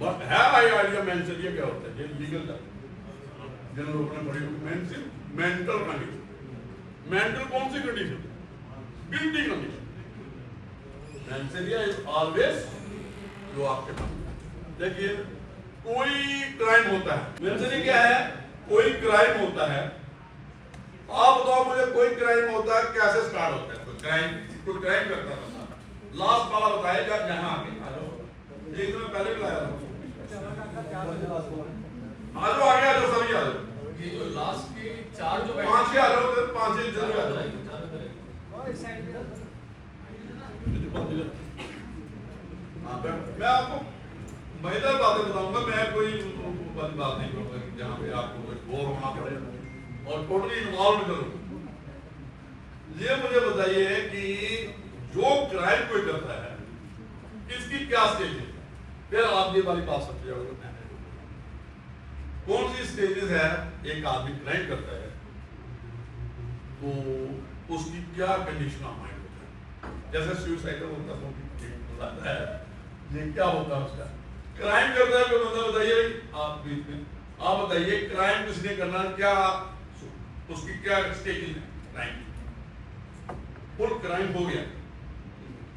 But है भाई idea मेंसेरिया क्या होता है? ये लीगल है जिन लोगों ने पढ़ी होगी। Mental condition. मेंटल कौन सी condition? Guilty condition. Mens rea is always जो आपके पास। देखिए कोई क्राइम होता है, मेंसेरिया क्या है? कोई क्राइम होता है। आप बताओ मुझे, कोई क्राइम होता है कैसे स्टार्ट होता है? कोई क्राइम करता था, लास्ट वाला बताएगा यहाँ आके आ जाओ। एक दिन पहले बुलाया था, आ जाओ आगे आ जाओ, सभी आ जाओ। ये जो लास्ट के 4 जो 5 आ जाओ, 5 जरूर आ जाओ। मैं आपको मजेदार बातें बताऊंगा, मैं कोई बात नहीं करूंगा जहाँ पे आपको कोई बोर होना पड़े और टोटली इन्वॉल्व करूँ। ये मुझे बताइए कि जो क्राइम कोई करता है इसकी क्या स्टेज है? फिर आप ये वाली बात समझ जाओगे। कौन सी स्टेजेस है? एक आदमी क्राइम करता है तो उसकी क्या कंडीशन ऑफ माइंड होता है? जैसे सुसाइडल होता है, ये क्या होता है उसका? क्राइम करता है कोई बंदा, बताइए आप बीच में, आप बताइए क्राइम किसने करना, क्या उसकी क्या स्टेजेस है? क्राइम फुल क्राइम हो गया,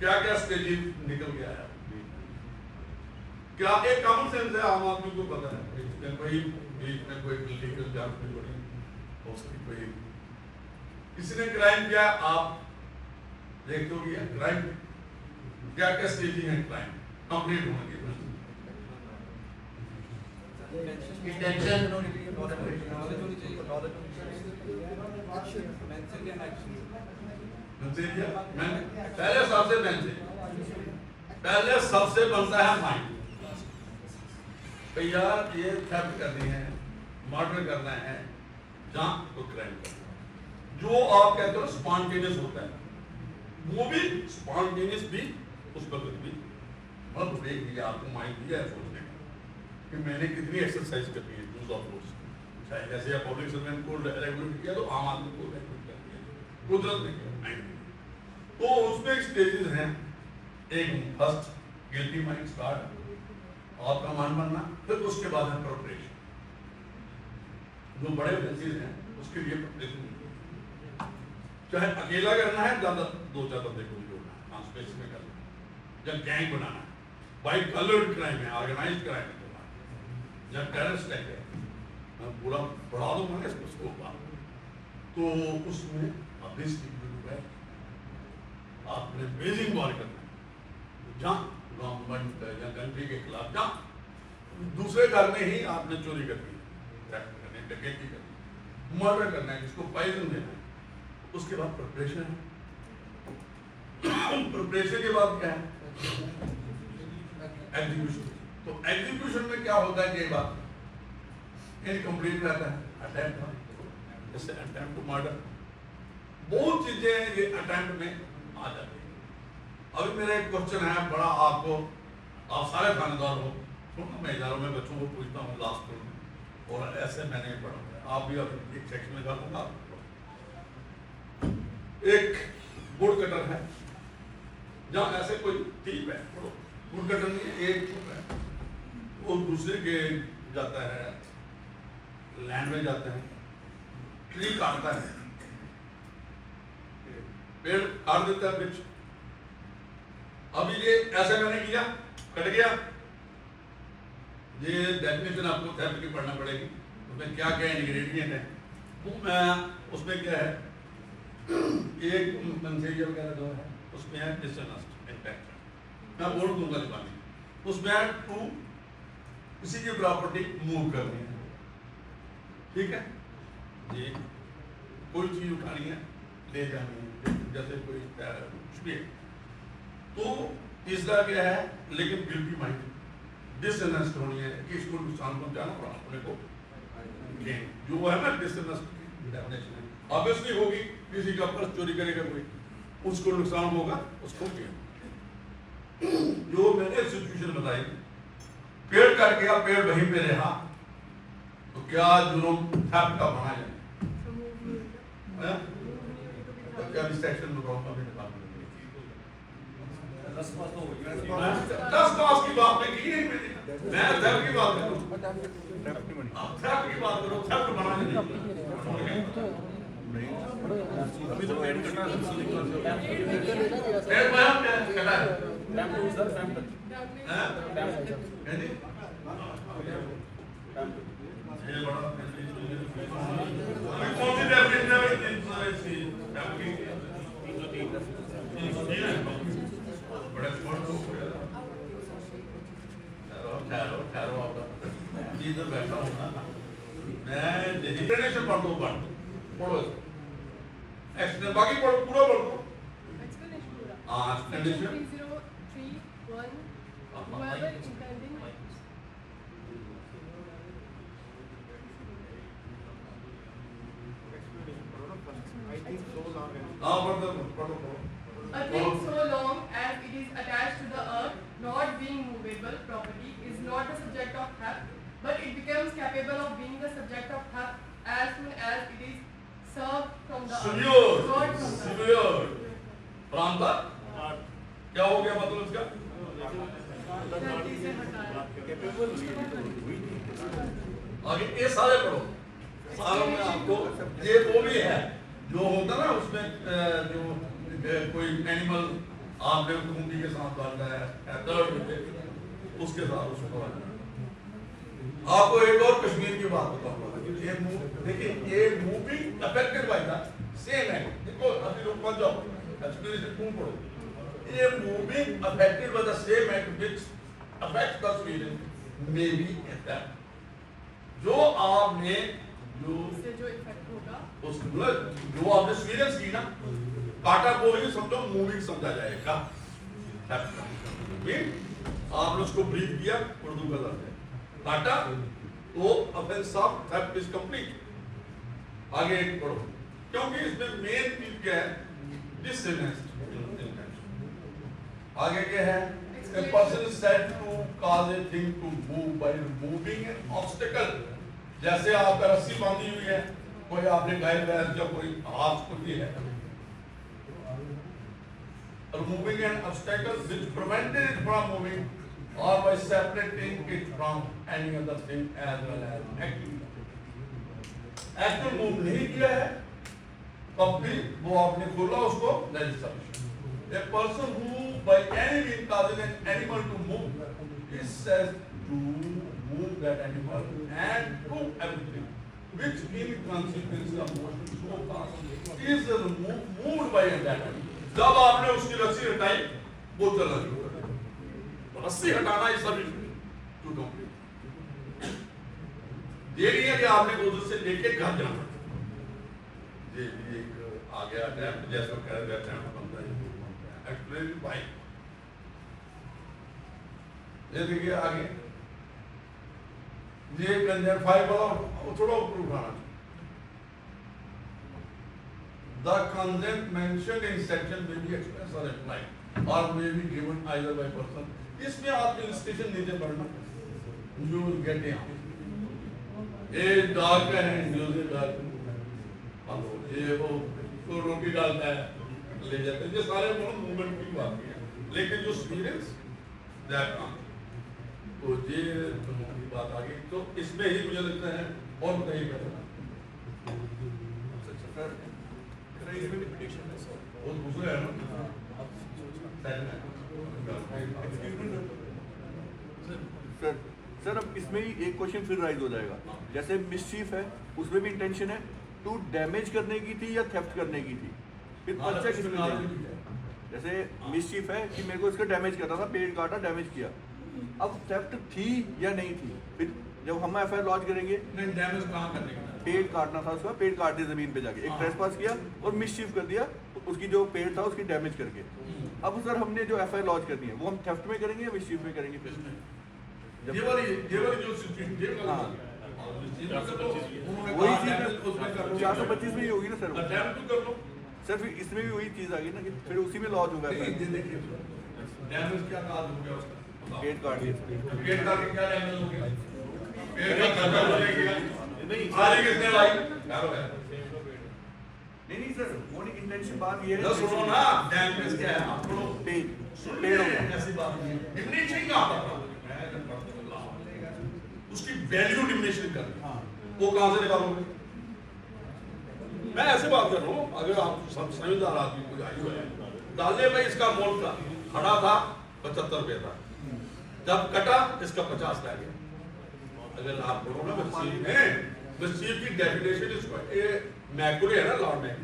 क्या क्या स्टेजेस निकल गया है? क्या एक कॉमन सेंस है, आम आदमी को पता है। कोई बीच में कोई लीगल जांच नहीं पड़ी, उसकी कोई किसी ने क्राइम किया, आप देखते हो क्राइम क्या क्या स्टेजेस हैं क्राइम कंप्लीट होने के बाद? इंटेंशन, पहले सबसे बनता है माइंड। भैया ये थेफ्ट करनी है, मर्डर करना है, जहां तो क्राइम करना है। जो आप कहते हो स्पॉन्टेनियस होता है, वो भी स्पॉन्टेनियस भी उस वक्त भी मतलब ब्रेक दिया, आपको माइंड दिया है सोचने का कि मैंने कितनी एक्सरसाइज करनी है यूज ऑफ फोर्स। चाहे जैसे आप पब्लिक सर्वेंट को रेगुलेट किया तो आम आदमी को रेगुलेट कर दिया, कुदरत ने किया माइंड। तो उसमें स्टेजेस हैं। एक फर्स्ट गिल्टी माइंड स्टार्ट, आपका मान बनना, फिर उसके बाद है प्रिपरेशन। जो बड़े ऑफेंसेस हैं उसके लिए प्रिपरेशन, चाहे अकेला करना है, ज्यादा 2-4 बंदे को जोड़ना है, ट्रांसपेरेंसी में करना है, या गैंग बनाना है, वाइट कलर्ड क्राइम है, ऑर्गेनाइज्ड क्राइम है, या टेररिस्ट अटैक है, मैं पूरा बढ़ा दूंगा इसको बात। तो उसमें ऑब्वियसली आपने बेजिंग वॉर करना है, जहाँ गवर्नमेंट या कंट्री के खिलाफ, जहाँ दूसरे घर में ही आपने चोरी करनी है, डकैती करनी है, मर्डर करना है, जिसको पॉइजन देना है। उसके बाद प्रिपरेशन है। प्रिपरेशन के बाद क्या है? एग्जीक्यूशन। तो एग्जीक्यूशन में क्या होता है? कई बार इनकम्प्लीट रहता है, अटेम्प्ट, जैसे अटेम्प्ट टू मर्डर, बहुत चीजें ये अटेम्प्ट में आ जाती है। अभी मेरा एक क्वेश्चन है बड़ा, आपको, आप सारे खानेदार हो, सुनो, मैं इदारों में बच्चों को पूछता हूँ लास्ट में, और ऐसे मैंने पढ़ा, आप भी अभी एक सेक्शन में डालूंगा। एक वुड कटर है, जहाँ ऐसे कोई टीप है, वुड कटर नहीं है, एक है, वो दूसरे के जाता है, लैंड में जाता है, ट्री काटता है, पेड़ काट देता है, वृक्ष। अभी ये ऐसे मैंने किया, कट गया, ये डेफिनेशन आपको थेफ्ट की पढ़ना पड़ेगी, उसमें क्या क्या इंग्रेडिएंट है, वो मैं उसमें क्या है, एक मेंसेरिया वगैरह जो है उसमें है डिसऑनेस्ट इम्पैक्ट, मैं बोल दूंगा जुबानी, उसमें है टू किसी की प्रॉपर्टी मूव करनी है, ठीक है जी, कोई चीज उठानी है, ले जानी है, जैसे कोई कुछ भी है। तो तीसरा क्या है, लेकिन गिल्टी माइंड, डिसऑनेस्ट होनी है कि इसको नुकसान पहुंचाना और अपने को गेन, जो है ना डिसऑनेस्ट डेफिनेशन है, ऑब्वियसली होगी, किसी का पर्स चोरी करेगा कोई, उसको नुकसान होगा, उसको गेन। जो मैंने सिचुएशन बताई, पेड़ कट गया, पेड़ वहीं पे रहा, तो क्या जुर्म थेफ्ट का बना जाए? तो क्या सेक्शन में कहूँगा, 10 पास की बात में की नहीं मैंने, मैं थेफ्ट की बात कर रहा हूँ, आप थेफ्ट की बात करो, थेफ्ट बना नहीं। अभी तो पेड करना है फिर मैं क्या कहता है सर फैम हैं? हैं जी? ये बड़ा अभी कौन सी डेफिनेशन है इसकी? बड़े स्मार्ट लोग हो यार। ठहरो ठहरो आप जी इधर बैठा हूँ ना मैं इंटरनेशनल पढ़ दो पढ़ो एक्सप्लेन बाकी पढ़ो पूरा पढ़ो हाँ एक्सप्लेनेशन 3031 whoever intending हाँ पढ़ो पढ़ो a thing so long as it is attached to the earth, not being movable property, is not the subject of theft, but it becomes capable of being the subject of theft as soon as it is served from the Secured. earth. Got from the earth. Secured. प्रांता क्या हो गया मतलब इसका धरती से हटाया। आगे ये सारे पढ़ो सारों में आपको ये वो भी है जो होता ना उसमें जो कोई एनिमल आपने खूंटी के साथ डालना है थर्ड उसके साथ उसको आपको एक और कश्मीर की बात बताऊंगा ये देखिए ये moving affected by the same है देखो अभी लोग मत जाओ कश्मीरी से तुम पढ़ो ये moving affected by the same act which affects the Sweden may be effect जो आपने जो इससे जो इफेक्ट होगा उस जो आपने स्वीडन की ना काटा को ही समझो मूविंग समझा जाएगा आपने उसको ब्रीफ किया उर्दू का लफ्ज है काटा तो offence of theft is complete आगे एक पढ़ो क्योंकि इसमें मेन चीज क्या है डिसऑनेस्ट आगे क्या है a person is said to cause a thing to move by removing an obstacle जैसे आपका रस्सी बांधी हुई है कोई आपने गाय भैंस या कोई हाथ कुछ है removing an obstacle which prevented it from moving or by separating it from any other thing as well as actual move नहीं किया है तब भी वो आपने खोला उसको that is sufficient. A person who by any means causes an animal to move is said to move that animal and do everything which in consequence of motion so cause is moved by that animal. जब आपने उसकी रस्सी हटाई वो चला गया रस्सी हटाना इस सभी टू कंप्लीट ये नहीं है कि आपने उधर से लेके घर जाना ये एक आ गया टैप जैसा कह रहे टैप बनता है एक्सप्लेन बाइक ये देखिए आगे ये कंजर फाइव वाला वो थोड़ा ऊपर उठाना The consent mentioned in section may be expressed or implied or may be given either by person. इसमें आप illustration नीचे पढ़ना you will get it. ये डार्क है म्यूजिक डार्क ये वो तो रोटी डालता है ले जाते हैं ये सारे मूवमेंट की बात है लेकिन जो एक्सपीरियंस दैट तो ये की बात आ गई तो इसमें ही मुझे लगता है और नहीं करना वो दूसरा है ना सर अब इसमें ही एक क्वेश्चन फिर राइज हो जाएगा जैसे मिसचीफ है उसमें भी इंटेंशन है टू डैमेज करने की थी या थेफ्ट करने की थी फिर पर्चा किसमें देंगे? जैसे मिसचीफ है कि मेरे को इसका डैमेज करना था पेड़ काटा डैमेज किया अब थेफ्ट थी या नहीं थी फिर जब हम एफआईआर लॉन्च करेंगे नहीं डैमेज कहाँ करने का पेड़ काटना था उसका पेड़ काट दिया जमीन पे जाके एक ट्रेसपास किया और मिसचीफ कर दिया उसकी जो पेड़ था उसकी डैमेज करके अब सर हमने जो एफआईआर लॉन्च करनी है वो हम थेफ्ट में करेंगे या मिसचीफ में करेंगे फिर ये वाली जो सिचुएशन ये वाला वही चीज 425 में ही होगी ना सर वो। अटेम्प्ट तो कर लो सर फिर इसमें भी वही चीज आ गई ना कि फिर उसी में लॉन्च होगा नहीं ये देखिए डैमेज क्या काज हो गया उसका पेड़ काट दिया पेड़ का क्या डैमेज हो गया पेड़ का खर्चा हो गया नहीं सारी किसने लाई नहीं सर वो नहीं इंटेंशन बात ये है सुनो ना डैमेज क्या है आप लोग पेड़ हो गया ऐसी बात नहीं है इतनी चाहिए आप वैल्यू डिमिनिश करना, वो कहां से निकालोगे? मैं ऐसे बात कर रहा हूँ, अगर आप सब समझदार आदमी कोई आई हुआ है, डालने में इसका मोल था, खड़ा था 75 रुपये था, जब कटा इसका 50 रह गया। अगर आप बोलो ना वसीयत की डेफिनेशन इसको ये मैक्रो है ना, लॉ में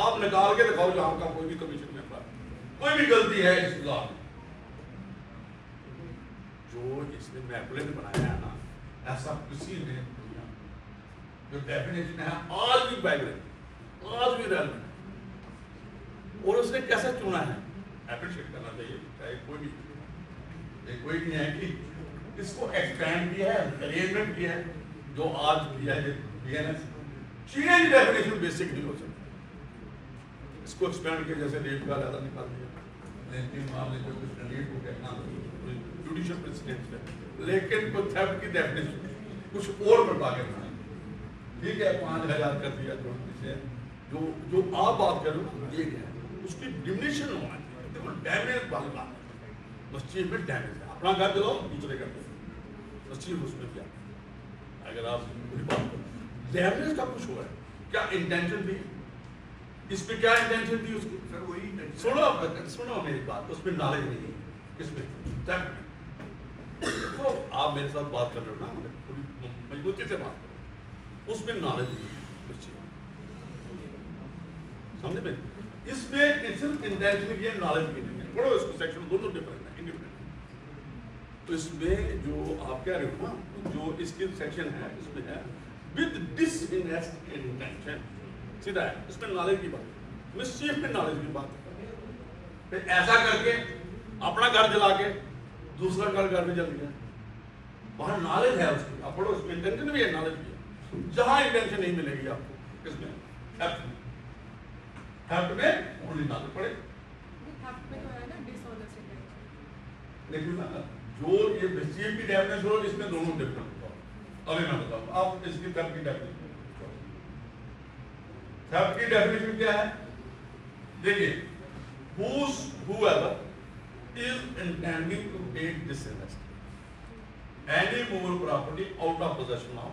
आप निकाल के दिखाओ जहां का कोई भी कमीशन में कोई भी गलती है इस लॉ में, जो इसने मैक्रो ने बनाया है ना, ऐसा किसी ने दुनिया जो डेफिनेशन है आज भी वाइब्रेंट, आज भी रेलेवेंट, और उसने कैसे चुना है एप्रिशिएट करना चाहिए। चाहे कोई भी, ये कोई नहीं है कि इसको एक्सपेंड किया है, अरेंजमेंट किया है, जो आज किया है बीएनएस चेंज डेफिनेशन बेसिक नहीं हो सकता, इसको एक्सपेंड किया, जैसे रेट का ज्यादा निकाल दिया, लेकिन मामले में कुछ रेट हो गया, जुडिशियल प्रेसिडेंट है, लेकिन कोई थेफ्ट की डेफिनेशन कुछ और बता के बनाई, ठीक है 5000 कर दिया, जो जो आप बात कर रहे हो ये है, उसकी डिमिनिशन होना चाहिए। देखो डैमेज वाली बात, मस्जिद में डैमेज है, अपना घर चलो दूसरे घर पे मस्जिद, उसमें क्या अगर आप पूरी बात करो डैमेज का कुछ हो रहा है, क्या इंटेंशन थी इसमें, क्या इंटेंशन थी उसकी? सर वही सुनो मेरी बात, उसमें नॉलेज नहीं है, किसमें तो आप मेरे साथ बात कर रहे हो ना, पूरी मजबूती से बात करो, उसमें नॉलेज नहीं है, समझ में? इसमें सिर्फ इंटेंशन की नॉलेज की नहीं है, पढ़ो इसको, सेक्शन दोनों डिफरेंट है, इंडिपेंडेंट। तो इसमें जो आप कह रहे हो ना, जो इसके सेक्शन है इसमें है विद डिसइंटरेस्टेड इंटेंशन, सीधा है, इसमें नॉलेज की बात, मिसचीफ में नॉलेज की बात। फिर ऐसा करके अपना घर जला के दूसरा घर में जल गया, वहां नॉलेज है उसकी, आप पढ़ो, उसमें इंटेंशन भी है, नॉलेज भी है। जहां इंटेंशन नहीं मिलेगी आपको किसमें? थेफ्ट में ओनली नॉलेज पड़े, थेफ्ट में तो है ना डिसऑनेस्ट इंटेंशन, लेकिन ना जो ये मिसचीफ की डेफिनेशन हो, इसमें दोनों डिफरेंट हो। अभी मैं बताऊं, आप इसकी थेफ्ट की डेफिनेशन, थेफ्ट की डेफिनेशन क्या है? देखिए, whoever is intending to take dishonest any movable property out of possession of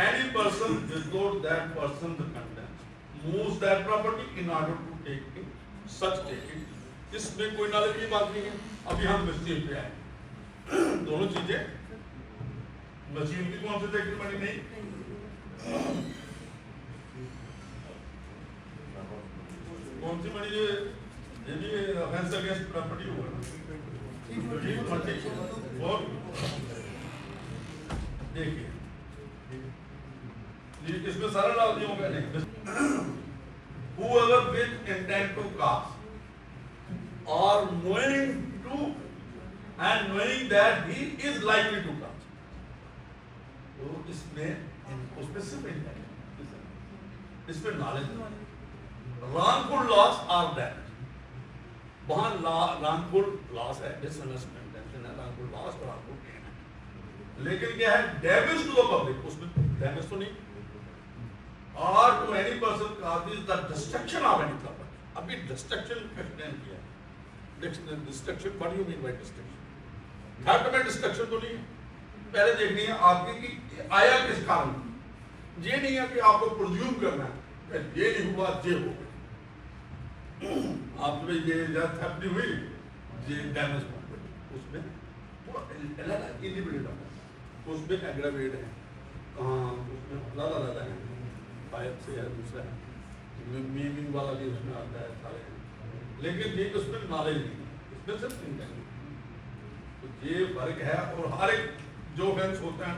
any person without that person's consent moves that property in order to take it, such taking, इसमें कोई knowledge की बात नहीं है। अभी हम मिसचीफ पे आए, दोनों चीजें, मिसचीफ की कौन सी सेक्शन बनी? नहीं, कौन सी बनी? ये भी ऑफेंस अगेंस्ट प्रॉपर्टी होगा ना, और देखिए इसमें सारा डाल दिया होगा, नहीं, whoever with intent to cause or knowing to and knowing that he is likely to cause, तो उसमें सिर्फ इंटेंट, इसमें knowledge, wrongful loss or damage, वहां wrongful loss है, dishonest intention है, wrongful loss और wrongful gain है, लेकिन क्या है? damage to the public, उसमें damage तो नहीं, or to any person causes the destruction of any property। अभी destruction explain किया, destruction, what do you mean by destruction? Theft में destruction तो नहीं है, पहले देखनी है आपकी कि आया किस कारण, ये नहीं है कि आपको प्रोज्यूम करना है ये नहीं हुआ ये हो गया, आप ये थेफ्ट नहीं हुई, ये डैमेज हुआ, उसमें इंडिपेंडेंट है, उसमें एग्रावेट है, उसमें ज़्यादा है, फायर से है, दूसरा है, मीनिंग वाला भी उसमें आता है, सारे हैं, लेकिन ये उसमें नॉलेज नहीं, इसमें सिर्फ इंटेंशन, तो ये फर्क है। और हर एक जो ऑफेंस होता है,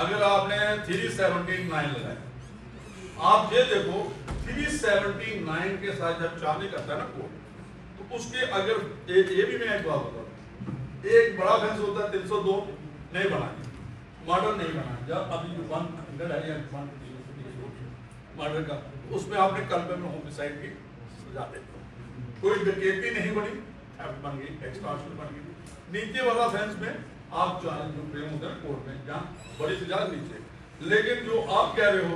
अगर आपने 379 लगाया, आप ये देखो 379 के साथ जब चार्ज करता है ना कोर्ट, तो उसके अगर ये भी मैं एक बात बताऊं, एक बड़ा ऑफेंस होता है 302 नहीं बनाए, मर्डर नहीं बना, जब अभी 100 है या 150 मर्डर का, उसमें आपने कल्पना में होमिसाइड की सजा देते हो, कोई डकैती नहीं बनी, थेफ्ट बन गई, एक्सटॉर्शन बन गई, नीचे वाला ऑफेंस में आप चार्ज जो फ्रेम होता है कोर्ट में, जहाँ बड़ी सजा नीचे, लेकिन जो आप कह रहे हो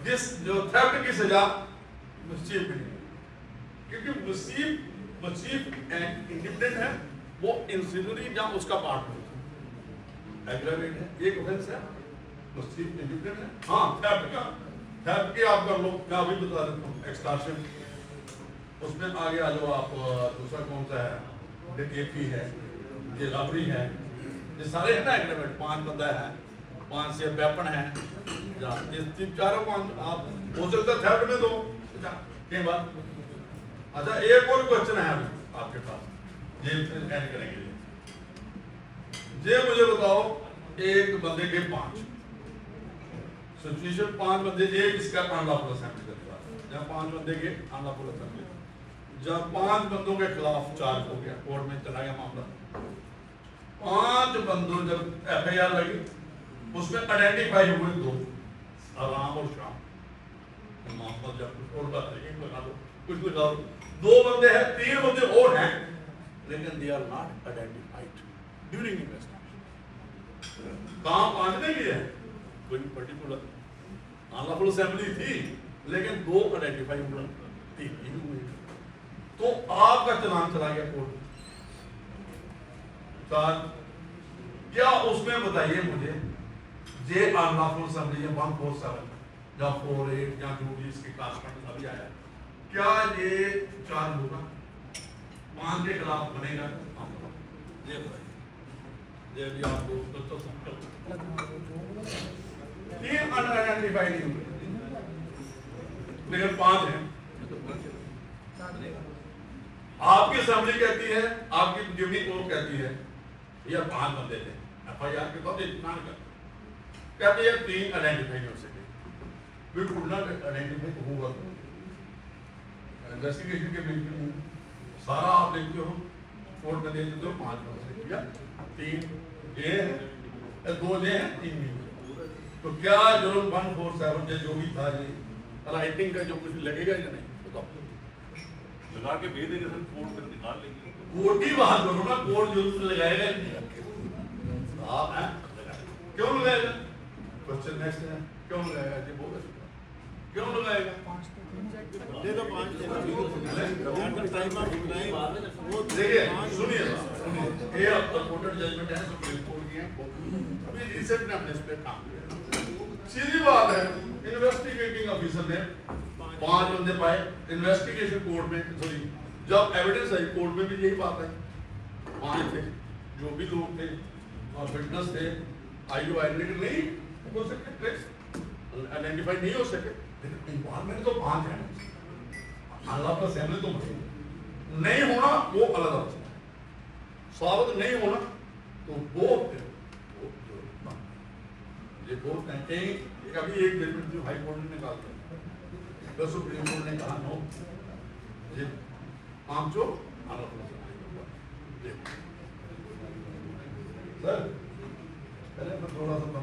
जिस जो थेफ्ट की सजा मुसीब में नहीं, क्योंकि मुसीब एंड इंडिपेंडेंट है, वो इंसिडरी जहाँ उसका पार्ट होता है, एग्रावेट है, एक ऑफेंस है, मिसचीफ इंडिफरेंट है। हाँ, थेफ्ट की आप कर लो, मैं अभी बता देता हूँ। एक्सटॉर्शन, उसमें आगे आ जाओ आप। दूसरा कौन सा है? डकैती है, ये रबरी है, ये सारे है ना एग्रीमेंट। 5 बंदा है, 5 से वेपन है, या ये 3-4 आप हो सकता है थेफ्ट में दो। अच्छा, कई बार। अच्छा, एक और क्वेश्चन है अभी आपके पास, ये एंड करेंगे। ये मुझे बताओ, एक बंदे के 5 सिचुएशन, 5 बंदे, ये इसका अनलॉफुल असेंबली करता है, या 5 बंदे के अनलॉफुल असेंबली, जब 5 बंदों के खिलाफ चार्ज हो गया, कोर्ट में चला गया मामला, 5 बंदों जब FIR लगी, उसमें आइडेंटिफाई हुए 2, आराम और शाम। मोहम्मद जब कुछ और बात है, लगा दो, कुछ लगा दो। 2 बंदे हैं, 3 बंदे और हैं, लेकिन they are not identified during investigation. काम 5 ने किया है, कोई पर्टिकुलर अनलॉफुल असेंबली थी, लेकिन 2 आइडेंटिफाई हुए, 3 नहीं हुए। तो आपका चलान चला गया कोर्ट में। क्या उसमें बताइए मुझे, जे अनलॉफुल असेंबली 147 या 48 या जो भी इसके क्लास में अभी आया, क्या ये चार्ज होगा? 5 के खिलाफ बनेगा? ये बताइए, ये भी आप दोस्तों तो समझो। 3 अनआइडेंटिफाइड नहीं हुए, लेकिन 5 हैं। आपकी असेंबली कहती है, आपकी गिवनिंग कोर्ट कहती है ये 5 बंदे थे, FIR के बाद इतना कहते हैं 3 आइडेंटिफाई हो सके, बिल्कुल ना आइडेंटिफाई होगा। इन्वेस्टिगेशन के बिल्कुल सारा आप देखते हो, कोर्ट में दे देते हो 5 बंदे, 3 ये है, 2 ये हैं, 3 नहीं। तो क्या जुर्म 147 जो भी था, ये राइटिंग का जो कुछ लगेगा या नहीं? बताओ। लगा के भेज देंगे सर, कोर्ट में निकाल लेंगे। कोर्ट की बात करो ना, कोर्ट जुर्म से लगाएगा आप हैं, क्यों लगाएगा? क्वेश्चन नेक्स्ट है, क्यों लगाएगा? जी बोलो, क्यों लगाएगा? दे दो 5 देखिए, सुनिए, ये कोर्ट जजमेंट है, सुप्रीम कोर्ट की है, अभी रिसेंट में हमने इस पे काम किया। सीधी बात है, इन्वेस्टिगेटिंग ऑफिसर ने 5 बंदे पाए, इन्वेस्टिगेशन कोर्ट में, सॉरी जब एविडेंस आई कोर्ट में भी यही बात है, 5 थे, जो भी लोग थे और विटनेस थे, IO आइडेंटिटी नहीं हो सके, आइडेंटिफाई नहीं हो सके, लेकिन इन्वॉल्वमेंट तो 5 है। अनलॉफुल असेंबली तो नहीं होना वो अलग है, साबित नहीं होना तो वो ये बोलते हैं कि अभी एक जजमेंट जो हाई कोर्ट ने निकाल दिया, तो सुप्रीम कोर्ट ने कहा नो, ये आम जो सर पहले मैं थोड़ा सा